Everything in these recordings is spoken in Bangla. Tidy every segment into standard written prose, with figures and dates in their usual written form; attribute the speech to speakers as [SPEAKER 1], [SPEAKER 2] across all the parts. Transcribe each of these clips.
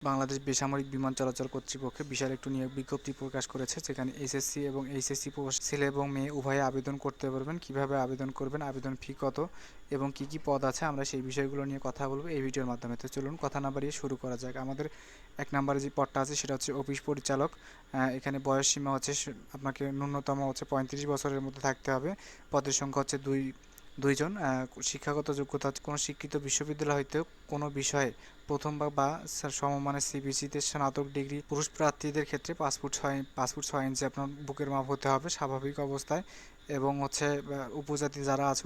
[SPEAKER 1] বাংলাদেশ বেসামরিক বিমান চলাচল কর্তৃপক্ষ বিশাল একটি নিয়োগ বিজ্ঞপ্তি প্রকাশ করেছে, যেখানে এসএসসি এবং এইচএসসি ছেলে এবং মেয়ে উভয়ে আবেদন করতে পারবেন। কিভাবে আবেদন করবেন, আবেদন ফি কত এবং কি কি পদ আছে, আমরা সেই বিষয়গুলো নিয়ে কথা বলবো এই ভিডিওর মাধ্যমে। তো চলুন কথা না বাড়িয়ে শুরু করা যাক। আমাদের 1 নম্বরে যে পদটা আছে সেটা হচ্ছে অফিস পরিচালক। এখানে বয়স সীমা হচ্ছে আপনাকে ন্যূনতম হচ্ছে 35 বছরের মধ্যে থাকতে হবে। পদের সংখ্যা হচ্ছে দুইজন। শিক্ষাগত যোগ্যতা হচ্ছে কোনো শিক্ষিত বিশ্ববিদ্যালয় হইতে কোনো বিষয়ে প্রথম বা সমমানের সিবিসিতে স্নাতক ডিগ্রি। পুরুষ প্রার্থীদের ক্ষেত্রে পাসপোর্ট 6 ইঞ্চি আপনার বুকের মাপ হতে হবে স্বাভাবিক অবস্থায়। এবং হচ্ছে উপজাতি যারা আছে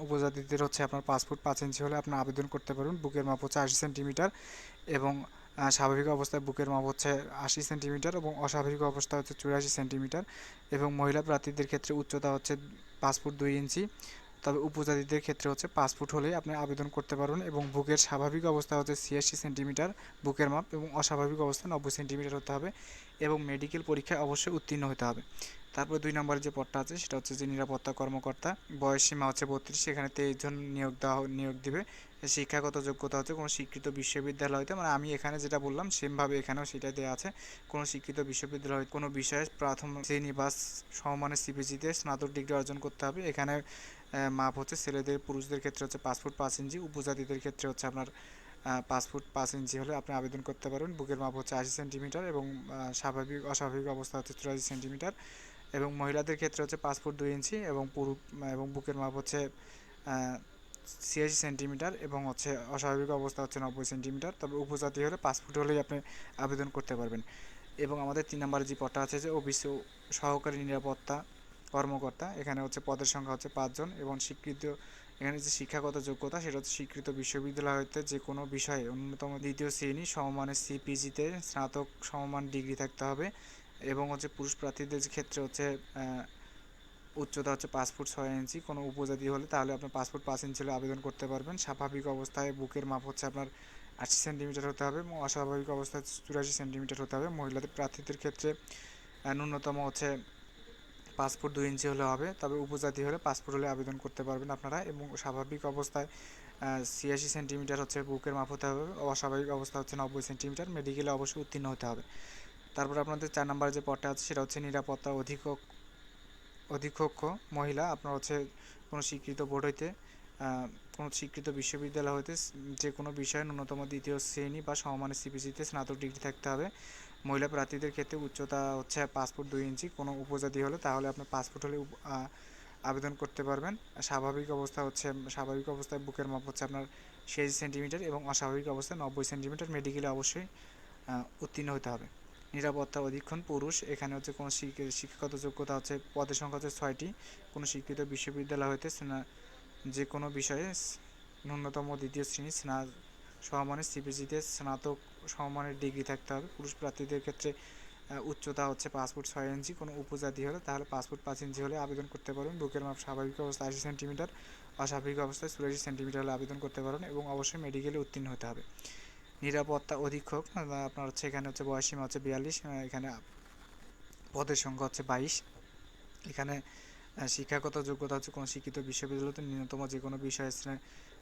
[SPEAKER 1] উপজাতিদের হচ্ছে আপনার পাসপোর্ট 5 ইঞ্চি হলে আপনি আবেদন করতে পারবেন। বুকের মাপ হচ্ছে 80 সেন্টিমিটার এবং স্বাভাবিক অবস্থায় বুকের মাপ হচ্ছে 80 সেন্টিমিটার এবং অস্বাভাবিক অবস্থা হচ্ছে 84 সেন্টিমিটার। এবং মহিলা প্রার্থীদের ক্ষেত্রে উচ্চতা হচ্ছে পাসপোর্ট 2 ইঞ্চি। তবে উপজাতিদের ক্ষেত্রে হচ্ছে পাসপোর্ট হলেই আপনি আবেদন করতে পারবেন। এবং বুকের স্বাভাবিক অবস্থা হচ্ছে 86 সেন্টিমিটার বুকের মাপ এবং অস্বাভাবিক অবস্থা 90 সেন্টিমিটার হতে হবে এবং মেডিকেল পরীক্ষায় অবশ্যই উত্তীর্ণ হতে হবে। তারপরে 2 নম্বরে যে পদটা আছে সেটা হচ্ছে যে নিরাপত্তা কর্মকর্তা। বয়স সীমা হচ্ছে 32, সেখানে 23 জন নিয়োগ দিবে। শিক্ষাগত যোগ্যতা হচ্ছে কোনো স্বীকৃত বিশ্ববিদ্যালয় হতে, মানে আমি এখানে যেটা বললাম সেমভাবে এখানেও সেটাই দেওয়া আছে। কোনো স্বীকৃত বিশ্ববিদ্যালয় কোনো বিষয়ে প্রথম শ্রেণী বা সমমানের সিপিজিতে স্নাতক ডিগ্রি অর্জন করতে হবে। এখানে মাপ হচ্ছে ছেলেদের পুরুষদের ক্ষেত্রে হচ্ছে পাসপোর্ট 5 ইঞ্চি, উপজাতিদের ক্ষেত্রে হচ্ছে আপনার পাসপোর্ট 5 ইঞ্চি হলে আপনি আবেদন করতে পারবেন। বুকের মাপ হচ্ছে 80 সেন্টিমিটার এবং অস্বাভাবিক অবস্থা হচ্ছে 84 সেন্টিমিটার। এবং মহিলাদের ক্ষেত্রে হচ্ছে পাসপোর্ট 2 ইঞ্চি এবং বুকের মাপ হচ্ছে 86 সেন্টিমিটার এবং হচ্ছে অস্বাভাবিক অবস্থা হচ্ছে 90 সেন্টিমিটার। তবে উপজাতি হলে পাসপোর্ট হলেই আপনি আবেদন করতে পারবেন। এবং আমাদের 3 নম্বরে যে পদটা আছে যে ওবিসি সহকারী নিরাপত্তা কর্মকর্তা। এখানে হচ্ছে পদের সংখ্যা হচ্ছে 5 জন এবং এখানে যে শিক্ষাগত যোগ্যতা সেটা হচ্ছে স্বীকৃত বিশ্ববিদ্যালয় হতে যে কোনো বিষয়ে ন্যূনতম 2য় শ্রেণী সমমানের সিপিজিতে স্নাতক সমমান ডিগ্রি থাকতে হবে। এবং হচ্ছে পুরুষ প্রার্থীদের ক্ষেত্রে হচ্ছে উচ্চতা হচ্ছে পাসপোর্ট 6 ইঞ্চি। কোনো উপজাতি হলে তাহলে আপনার পাসপোর্ট 5 ইঞ্চি হলে আবেদন করতে পারবেন। স্বাভাবিক অবস্থায় বুকের মাপ হচ্ছে আপনার 80 সেন্টিমিটার হতে হবে এবং অস্বাভাবিক অবস্থায় 84 সেন্টিমিটার হতে হবে। মহিলাদের প্রার্থীদের ক্ষেত্রে ন্যূনতম হচ্ছে পাসপোর্ট 2 ইঞ্চি হলে হবে। তবে উপজাতি হলে পাসপোর্ট হলে আবেদন করতে পারবেন আপনারা। এবং স্বাভাবিক অবস্থায় 86 সেন্টিমিটার হচ্ছে বুকের মাপ হতে হবে, অস্বাভাবিক অবস্থা হচ্ছে 90 সেন্টিমিটার, মেডিকেলে অবশ্যই উত্তীর্ণ হতে হবে। তারপর আপনাদের 4 নম্বরে যে পদটা আছে সেটা হচ্ছে নিরাপত্তা অধীক্ষক মহিলা। আপনার হচ্ছে কোনো স্বীকৃত বোর্ড হইতে কোনো স্বীকৃত বিশ্ববিদ্যালয় হইতে যে কোনো বিষয়ে ন্যূনতম 2য় শ্রেণী বা সমমানের সিপিসিতে স্নাতক ডিগ্রি থাকতে হবে। মহিলা প্রার্থীদের ক্ষেত্রে উচ্চতা হচ্ছে পাসপোর্ট 2 ইঞ্চি। কোনো উপজাতি হলে তাহলে আপনার পাসপোর্ট হলে আবেদন করতে পারবেন। স্বাভাবিক অবস্থায় বুকের মাপ হচ্ছে আপনার 86 সেন্টিমিটার এবং অস্বাভাবিক অবস্থায় 90 সেন্টিমিটার, মেডিকেলে অবশ্যই উত্তীর্ণ হতে হবে। নিরাপত্তা অধীক্ষণ পুরুষ। এখানে হচ্ছে কোনো শিক্ষাগত যোগ্যতা হচ্ছে পদের সংখ্যা হচ্ছে 6টি। কোনো স্বীকৃত বিশ্ববিদ্যালয় হইতে যে কোনো বিষয়ে ন্যূনতম 2য় শ্রেণী সমমানের সিপিজিতে স্নাতক সমমানের ডিগ্রি থাকতে হবে। পুরুষ প্রার্থীদের ক্ষেত্রে উচ্চতা হচ্ছে পাসপোর্ট 6 ইঞ্চি। কোনো উপজাতি হলে তাহলে পাসপোর্ট 5 ইঞ্চি হলে আবেদন করতে পারবেন। বুকের মাপ স্বাভাবিক অবস্থায় 80 সেন্টিমিটার, অস্বাভাবিক অবস্থায় 84 সেন্টিমিটার হলে আবেদন করতে পারবেন এবং অবশ্যই মেডিকেলে উত্তীর্ণ হতে হবে। নিরাপত্তা অধীক্ষক আপনার হচ্ছে এখানে হচ্ছে বয়সসীমা হচ্ছে 42। এখানে পদের সংখ্যা হচ্ছে 22। এখানে শিক্ষাগত যোগ্যতা হচ্ছে কোনো শিক্ষিত বিশ্ববিদ্যালয়তে ন্যূনতম যে কোনো বিষয়ে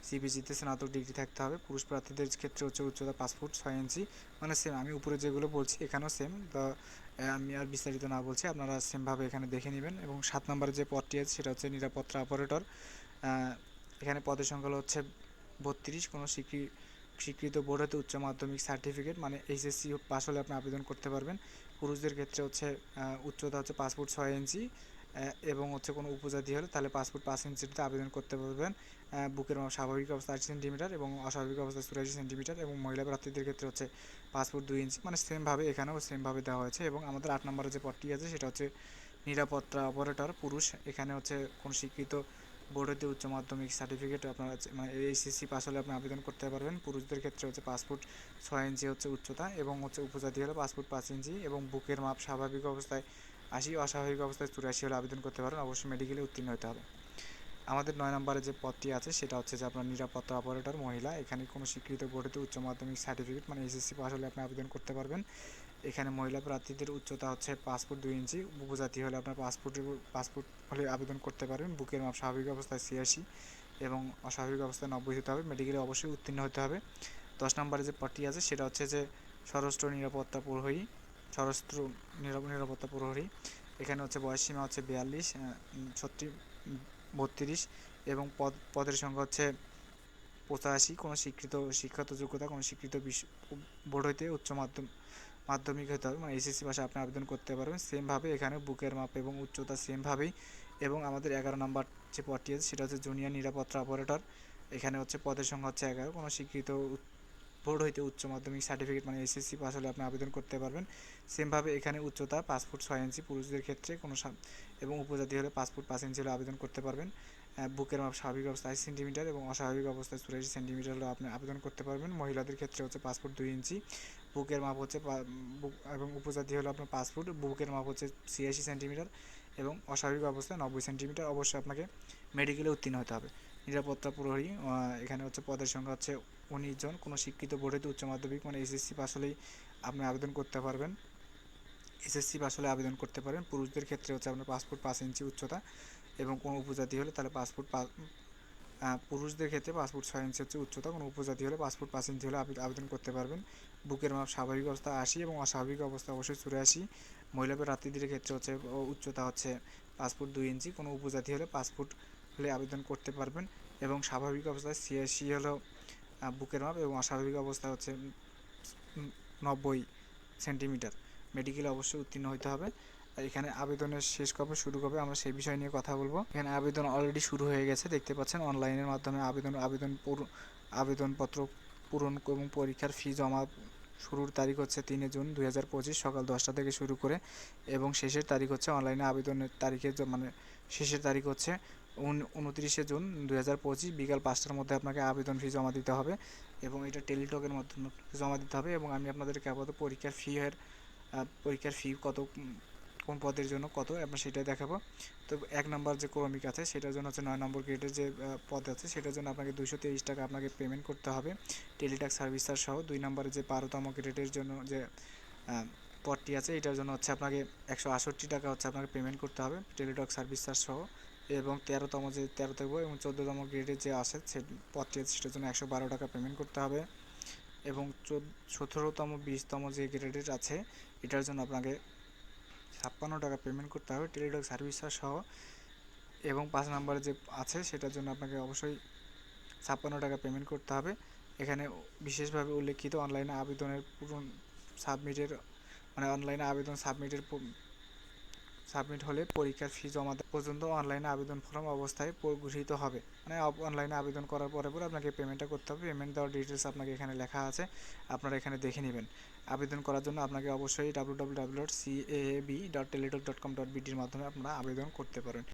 [SPEAKER 1] সিপিজিতে স্নাতক ডিগ্রি থাকতে হবে। পুরুষ প্রার্থীদের ক্ষেত্রে হচ্ছে উচ্চতা পাসপোর্ট 6 ইঞ্চি। মানে সেম আমি উপরে যেগুলো বলছি এখানেও সেম। তো আমি আর বিস্তারিত না বলছি, আপনারা সেমভাবে এখানে দেখে নেবেন। এবং 7 নম্বরে যে পদটি আছে সেটা হচ্ছে নিরাপত্তা অপারেটর। এখানে পদের সংখ্যা হচ্ছে 32। কোনো স্বীকৃত বোর্ড হতে উচ্চ মাধ্যমিক সার্টিফিকেট মানে এইচএসসি পাস হলে আপনি আবেদন করতে পারবেন। পুরুষদের ক্ষেত্রে হচ্ছে উচ্চতা হচ্ছে পাসপোর্ট 6 ইঞ্চি এবং হচ্ছে কোনো উপজাতি হলে তাহলে পাসপোর্ট 5 ইঞ্চিতে আবেদন করতে পারবেন। বুকের মাপ স্বাভাবিক অবস্থা 80 সেন্টিমিটার এবং অস্বাভাবিক অবস্থা 84 সেন্টিমিটার। এবং মহিলা প্রার্থীদের ক্ষেত্রে হচ্ছে পাসপোর্ট 2 ইঞ্চি, মানে সেমভাবে এখানেও সেমভাবে দেওয়া হয়েছে। এবং আমাদের 8 নম্বরে যে পদটি আছে সেটা হচ্ছে নিরাপত্তা অপারেটর পুরুষ। এখানে হচ্ছে কোনো স্বীকৃত বোর্ড হতে উচ্চ মাধ্যমিক সার্টিফিকেট আপনার মানে এইচএসসি পাস হলে আপনি আবেদন করতে পারবেন। পুরুষদের ক্ষেত্রে হচ্ছে পাসপোর্ট 6 ইঞ্চি হচ্ছে উচ্চতা এবং হচ্ছে উপজাতি হলে পাসপোর্ট 5 ইঞ্চি এবং বুকের মাপ স্বাভাবিক অবস্থায় 80, অস্বাভাবিক অবস্থায় 84 হলে আবেদন করতে পারেন। অবশ্যই মেডিকেলে উত্তীর্ণ হতে হবে। আমাদের 9 নম্বরে যে পদটি আছে সেটা হচ্ছে যে আপনার নিরাপত্তা অপারেটর মহিলা। এখানে কোনো স্বীকৃত বোর্ড হতে উচ্চ মাধ্যমিক সার্টিফিকেট মানে এইচএসসি পাস হলে আপনি আবেদন করতে পারবেন। এখানে মহিলা প্রার্থীদের উচ্চতা হচ্ছে পাসপোর্ট 2 ইঞ্চি। উপজাতি হলে আপনার পাসপোর্ট হলে আবেদন করতে পারবেন। বুকের মাপ স্বাভাবিক অবস্থায় 86 এবং অস্বাভাবিক অবস্থায় 90 হতে হবে। মেডিকেলে অবশ্যই উত্তীর্ণ হতে হবে। 10 নম্বরে যে পদটি আছে সেটা হচ্ছে যে সশস্ত্র নিরাপত্তা প্রহরী, সশস্ত্র নিরাপত্তা প্রহরী। এখানে হচ্ছে বয়সসীমা হচ্ছে 42, 36, 32 এবং পদের সংখ্যা হচ্ছে 85। কোনো স্বীকৃত শিক্ষাগত যোগ্যতা, কোনো স্বীকৃত বোর্ড হইতে মাধ্যমিক হতে হবে, মানে এসএসসি পাশে আপনি আবেদন করতে পারবেন। সেমভাবে এখানে বুকের মাপ এবং উচ্চতা সেমভাবেই। এবং আমাদের 11 নম্বর যে পদটি আছে সেটা হচ্ছে জুনিয়র নিরাপত্তা অপারেটর। এখানে হচ্ছে পদের সংখ্যা হচ্ছে 11। কোনো স্বীকৃত বোর্ড হইতে উচ্চ মাধ্যমিক সার্টিফিকেট, মানে এসএসসি পাস হলে আপনি আবেদন করতে পারবেন। সেমভাবে এখানে উচ্চতা 5 ফুট 6 ইঞ্চি পুরুষদের ক্ষেত্রে এবং উপজাতি হলে 5 ফুট 5 ইঞ্চি হলে আবেদন করতে পারবেন। বুকের মাপ স্বাভাবিক অবস্থায় 80 সেন্টিমিটার এবং অস্বাভাবিক অবস্থায় 84 সেন্টিমিটার হলে আপনি আবেদন করতে পারবেন। মহিলাদের ক্ষেত্রে হচ্ছে 5 ফুট 2 ইঞ্চি, বুকের মাপ হচ্ছে এবং উপজাতি হলে আপনার 5 ফুট, বুকের মাপ হচ্ছে 86 সেন্টিমিটার এবং অস্বাভাবিক অবস্থায় 90 সেন্টিমিটার। অবশ্যই আপনাকে মেডিকেলে উত্তীর্ণ হতে হবে। নিরাপত্তা প্রহরী, এখানে হচ্ছে পদের সংখ্যা হচ্ছে 19 জন। কোনো স্বীকৃত বোর্ডে উচ্চ মাধ্যমিক, মানে এসএসসি পাস হলেই আপনি আবেদন করতে পারবেন। এসএসসি পাস হলে আবেদন করতে পারেন। পুরুষদের ক্ষেত্রে হচ্ছে আপনার 5 ফুট 5 ইঞ্চি উচ্চতা এবং কোনো উপজাতি হলে তাহলে 5 ফুট পুরুষদের ক্ষেত্রে 5 ফুট 6 ইঞ্চি হচ্ছে উচ্চতা, কোনো উপজাতি হলে 5 ফুট 5 ইঞ্চি হলে আবেদন করতে পারবেন। বুকের মাপ স্বাভাবিক অবস্থা 80 এবং অস্বাভাবিক অবস্থা অবশ্যই 84। মহিলা প্রার্থীদের ক্ষেত্রে হচ্ছে উচ্চতা হচ্ছে 5 ফুট 2 ইঞ্চি, কোনো উপজাতি হলে 5 ফুট হলে আবেদন করতে পারবেন। এবং স্বাভাবিক অবস্থায় 86 হলো বুকের মাপ এবং অস্বাভাবিক অবস্থা হচ্ছে 90 সেন্টিমিটার। মেডিকেলে অবশ্যই উত্তীর্ণ হতে হবে। এখানে আবেদনের শেষ কবে শুরু কবে আমরা সেই বিষয় নিয়ে কথা বলবো। এখানে আবেদন অলরেডি শুরু হয়ে গেছে, দেখতে পাচ্ছেন অনলাইনের মাধ্যমে আবেদনপত্র পূরণ এবং পরীক্ষার ফি জমা শুরুর তারিখ হচ্ছে 3 জুন 2025 সকাল 10টা থেকে শুরু করে এবং শেষের তারিখ হচ্ছে অনলাইনে আবেদনের তারিখের মানে শেষের তারিখ হচ্ছে 29 জুন 2025 বিকাল 5টার মধ্যে আপনাকে আবেদন ফি জমা দিতে হবে এবং এটা টেলিটকের মাধ্যমে জমা দিতে হবে। এবং আমি আপনাদেরকে আপাতত পরীক্ষার ফি কত, কোন পদের জন্য কত আমরা সেটাই দেখাবো। তো 1 নম্বর যে ক্রমিক আছে সেটার জন্য হচ্ছে 9 নম্বর গ্রেডের যে পদ আছে সেটার জন্য আপনাকে 223 টাকা আপনাকে পেমেন্ট করতে হবে টেলিটক সার্ভিস চার্জ সহ। 2 নম্বরে যে 12তম গ্রেডের জন্য যে পদটি আছে এটার জন্য হচ্ছে আপনাকে 168 টাকা হচ্ছে আপনাকে পেমেন্ট করতে হবে টেলিটক সার্ভিস চার্জ সহ। এবং 13তম এবং 14তম গ্রেডের যে আছে সে পদটি আছে সেটার জন্য 112 টাকা পেমেন্ট করতে হবে। এবং 17তম 20তম যে গ্রেডের আছে এটার জন্য আপনাকে 56 টাকা পেমেন্ট করতে হবে টেলিটক সার্ভিস চার্জ সহ। এবং 5 নম্বরে যে আছে সেটার জন্য আপনাকে অবশ্যই 56 টাকা পেমেন্ট করতে হবে। এখানে বিশেষভাবে উল্লেখিত অনলাইনে আবেদনের অনলাইনে আবেদন সাবমিট হলে পরীক্ষার ফি জমা দেওয়া পর্যন্ত অনলাইনে আবেদন ফর্ম অবস্থায় গৃহীত হবে, মানে অনলাইনে আবেদন করার পরে আপনাকে পেমেন্টটা করতে হবে। পেমেন্ট দেওয়ার ডিটেলস আপনাকে এখানে লেখা আছে, আপনারা এখানে দেখে নেবেন। আবেদন করার জন্য আপনাকে অবশ্যই www.caab.teletalk.com.bd এর মাধ্যমে আপনারা আবেদন করতে পারেন।